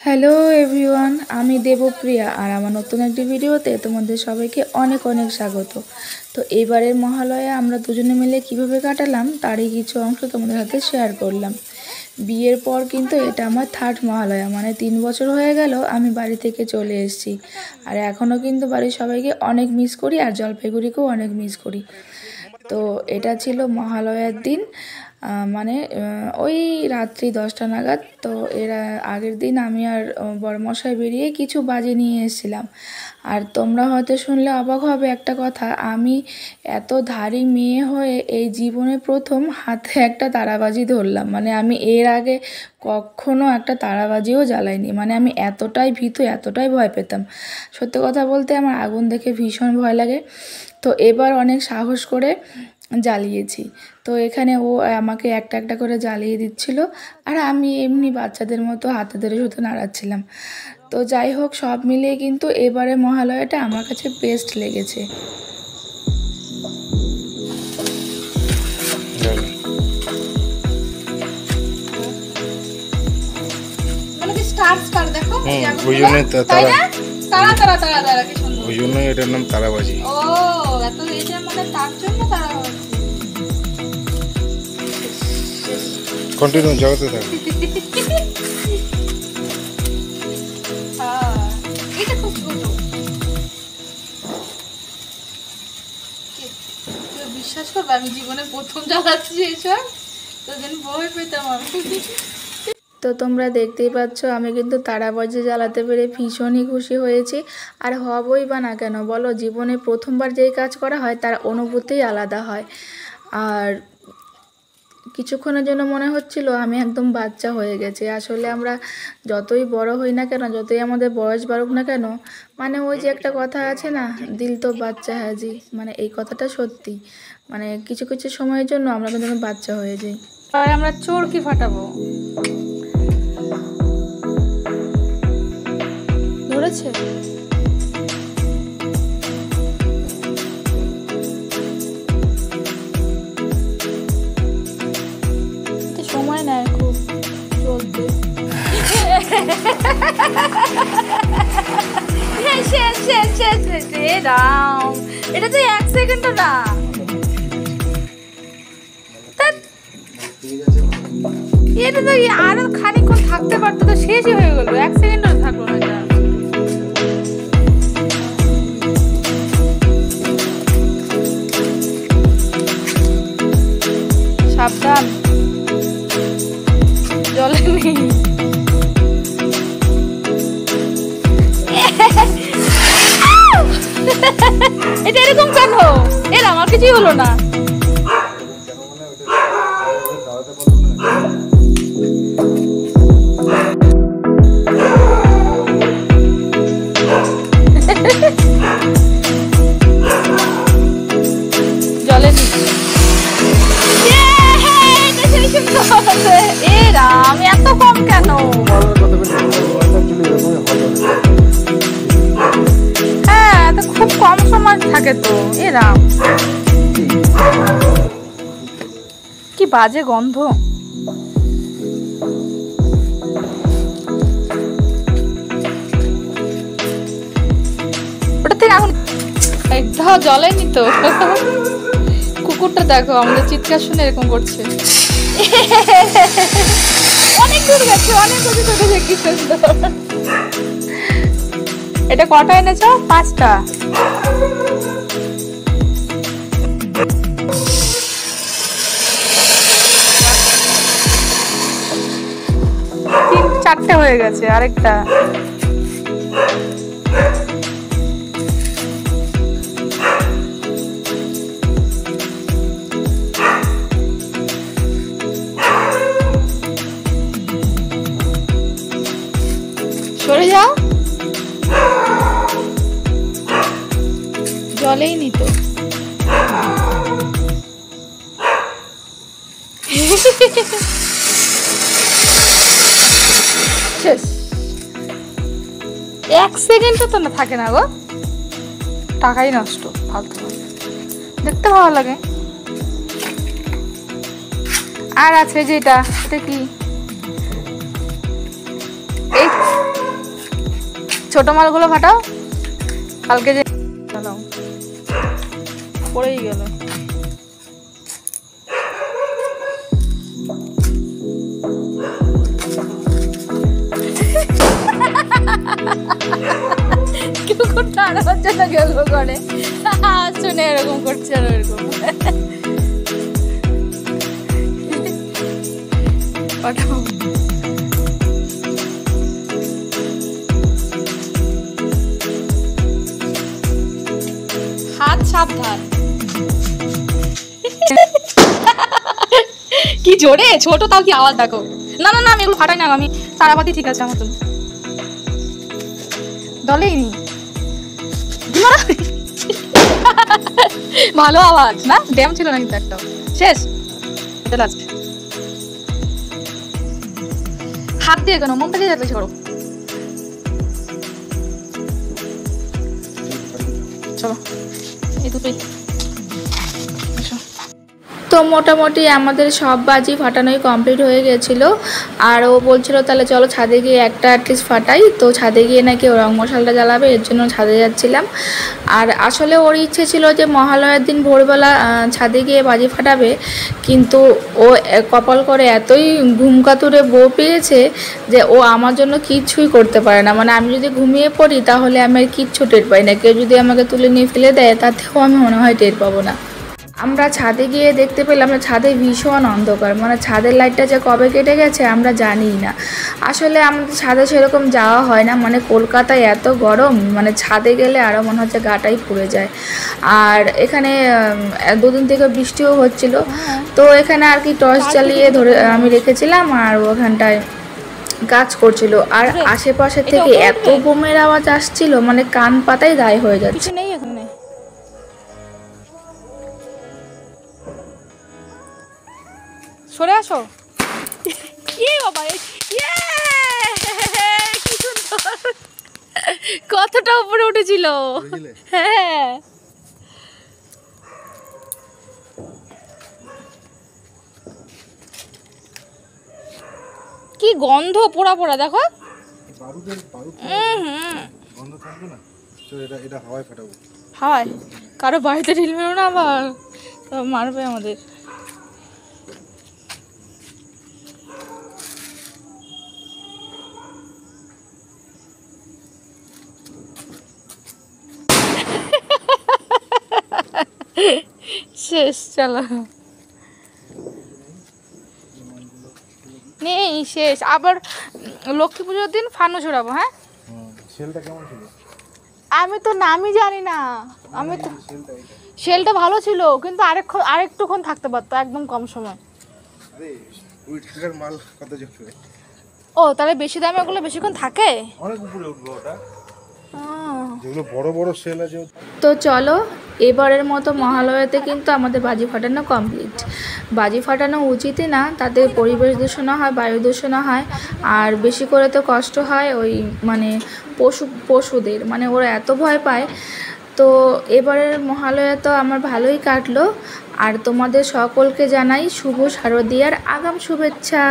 Hello everyone, আমি দেবপ্রিয়া আর আমার নতুন একটি ভিডিওতে তোমাদের সবাইকে অনেক অনেক স্বাগত। তো এবারের মহালয়া আমরা দুজনে মিলে কিভাবে কাটালাম তারই কিছু অংশ তোমাদের সাথে শেয়ার করলাম। বিয়ের পর কিন্তু এটা আমার থার্ড মহালয়া, মানে 3 বছর হয়ে গেল আমি বাড়ি থেকে চলে এসেছি। আর এখনও কিন্তু বাড়ির সবাইকে অনেক মিস করি আর জলপাইগুড়িকেও অনেক মিস করি। তো এটা ছিল মহালয়ার দিন, মানে ওই রাত্রি 10টা নাগাদ। তো এর আগের দিন আমি আর বড়মশাই বেরিয়ে কিছু বাজি নিয়ে এসেছিলাম। আর তোমরা হয়তো শুনলে অবাক হবে একটা কথা, আমি এত ধাড়ি মেয়ে হয়ে এই জীবনে প্রথম হাতে একটা তারাবাজি ধরলাম। মানে আমি এর আগে কখনো একটা তারাবাজিও জ্বালাইনি। মানে আমি এতটাই ভীতু, এতটাই ভয় পেতাম। সত্যি কথা বলতে আমার আগুন দেখে ভীষণ ভয় লাগে। তো এবার অনেক সাহস করে জ্বালিয়েছি। তো এখানে ও আমাকে একটা একটা করে জ্বালিয়ে দিচ্ছিল আর আমি এমনি বাচ্চাদের মতো হাতে ধরে শুধু নাড়াচ্ছিলাম। তো যাই হোক, সব মিলিয়ে কিন্তু এবারে মহালয়াটা আমার কাছে বেস্ট লেগেছে। ওই জন্য এটার নাম তারাবাজি। ও এত এইটা মানে তার জন্য তারাবাজি। কন্টিনিউ জগতে থাকো। এটা খুব ছোট, বিশ্বাস করবে আমি জীবনে প্রথম জ্বালাচ্ছি এইসব, তো যেন ভয় পেতাম আমি। তো তোমরা দেখতেই পাচ্ছ আমি কিন্তু তারাবাজি জ্বালাতে পেরে ভীষণই খুশি হয়েছি। আর হবই বা না কেন বলো, জীবনে প্রথমবার যেই কাজ করা হয় তার অনুভূতিই আলাদা হয়। আর কিছুক্ষণের জন্য মনে হচ্ছিল আমি একদম বাচ্চা হয়ে গেছি। আসলে আমরা যতই বড় হই না কেন, যতই আমাদের বয়স বাড়ুক না কেন, মানে ওই যে একটা কথা আছে না, দিল তো বাচ্চা হাজি, মানে এই কথাটা সত্যি। মানে কিছু কিছু সময়ের জন্য আমরা কিন্তু বাচ্চা হয়ে যাই। আর আমরা চোরকি ফাটাবো, ধরেছে? সময় নেয় খুব চলতে। এটা তো 1 সেকেন্ডও না, এটা তো আরো খানিকক্ষণ থাকতে পারতো, তো শেষই হয়ে গেল, 1 সেকেন্ডও থাকলো না এটা। সাবধান, জলে নেই। এটা এরকম কেন? এর আমার কিছুই হলো না। জলে আমি এত কম কেন? হ্যাঁ, এত খুব কম সময় থাকে তো। এরাম কি বাজে গন্ধ। ওটা থেকে এখন একদম জ্বলেনি তো। কুকুরটা দেখো আমাদের চিৎকার শুনে এরকম করছে। অনেক দূর গেছে, অনেক দূর গেছে। কি সুন্দর। এটা কটা এনেছো? 5টা। চারটে হয়ে গেছে, আরেকটা। সরে যাও, জলেই নিত। শেষ। 1 সেকেন্ডও তো না থাকে না গো, টাকাই নষ্ট ফালতু। দেখতে ভালো লাগে। আর আছে যেটা, এটা কি? এই ছোট মালগুলো ফাটাও, কালকে যে চালাও পড়েই গেল। কুকুরটা আনার জন্য গেল করে শুনে এরকম করছে আর এরকম পাঠাও। হাত সাবধান। কি জোরে ছোট, তাও কি আওয়াজ দেখো। না না না আমি এগুলো ফাটাই না, আমি তারাবাতি ঠিক আছে আমার জন্য দলেই নি। ভালো আওয়াজ না, ড্যাম ছিল না কিন্তু একটা। শেষ এটা লাস্ট। হাত দিয়ে কেন, মনটা দিয়ে যাচ্ছে করো। চলো এই দুটোই। তো মোটামুটি আমাদের সব বাজি ফাটানোই কমপ্লিট হয়ে গেছিল। আর ও বলছিল তাহলে চলো ছাদে গিয়ে একটা অ্যাটলিস্ট ফাটাই। তো ছাদে গিয়ে নাকি ও রং মশালটা জ্বালাবে, এর জন্য ছাদে যাচ্ছিলাম। আর আসলে ওর ইচ্ছে ছিল যে মহালয়ার দিন ভোরবেলা ছাদে গিয়ে বাজি ফাটাবে, কিন্তু ও কপাল করে এতই ঘুমকাতুরে বউ পেয়েছে যে ও আমার জন্য কিচ্ছুই করতে পারে না। মানে আমি যদি ঘুমিয়ে পড়ি তাহলে আমি আর কিচ্ছু টের পাই না, কেউ যদি আমাকে তুলে নিয়ে ফেলে দেয় তাতেও আমি মনে হয় টের পাবো না। আমরা ছাদে গিয়ে দেখতে পেলাম যে ছাদে ভীষণ অন্ধকার, মানে ছাদের লাইটটা যে কবে কেটে গেছে আমরা জানিই না। আসলে আমাদের ছাদে সেরকম যাওয়া হয় না, মানে কলকাতায় এত গরম, মানে ছাদে গেলে আরও মনে হচ্ছে গাটাই পুড়ে যায়। আর এখানে দুদিন থেকে বৃষ্টিও হচ্ছিল, তো এখানে আর কি টর্চ জ্বালিয়ে ধরে আমি রেখেছিলাম, আর ওখানটায় কাজ করছিল। আর আশেপাশে থেকে এত বোমের আওয়াজ আসছিল, মানে কান পাতাই দায় হয়ে যাচ্ছে। নেই এখানে, সরে আসো। বাবা কি সুন্দর, কতটা উপরে উঠেছিল। হ্যাঁ কি গন্ধ, পোড়া পোড়া দেখো। হাওয়ায় কারো বাড়িতে ঢিল মেরো না, আবার মারবে আমাদের। শেষ, চলো নেই শেষ। আবার লক্ষ্মী পুজোর দিন ফানুস উড়াবো। হ্যাঁ আমি তো নামই জানি না। আমি তো শেলটা ভালো ছিল, কিন্তু আরেকটুক্ষণ থাকতে পারতো, একদম কম সময়। ও তাহলে বেশি দামে ওগুলো বেশিক্ষণ থাকে, অনেক উপরে উঠবে ওটা, যেগুলো বড় বড় সেল আছে। তো চলো এবারের মতো মহালয়াতে কিন্তু আমাদের বাজি ফাটানো কমপ্লিট। বাজি ফাটানো উচিতই না, তাতে পরিবেশ দূষণ হয়, বায়ু দূষণ হয়, আর বেশি করে তো কষ্ট হয় ওই মানে পশুদের, মানে ওরা এত ভয় পায়। তো এবারের মহালয়া তো আমার ভালোই কাটলো। আর তোমাদের সকলকে জানাই শুভ শারদীয়ার আগাম শুভেচ্ছা।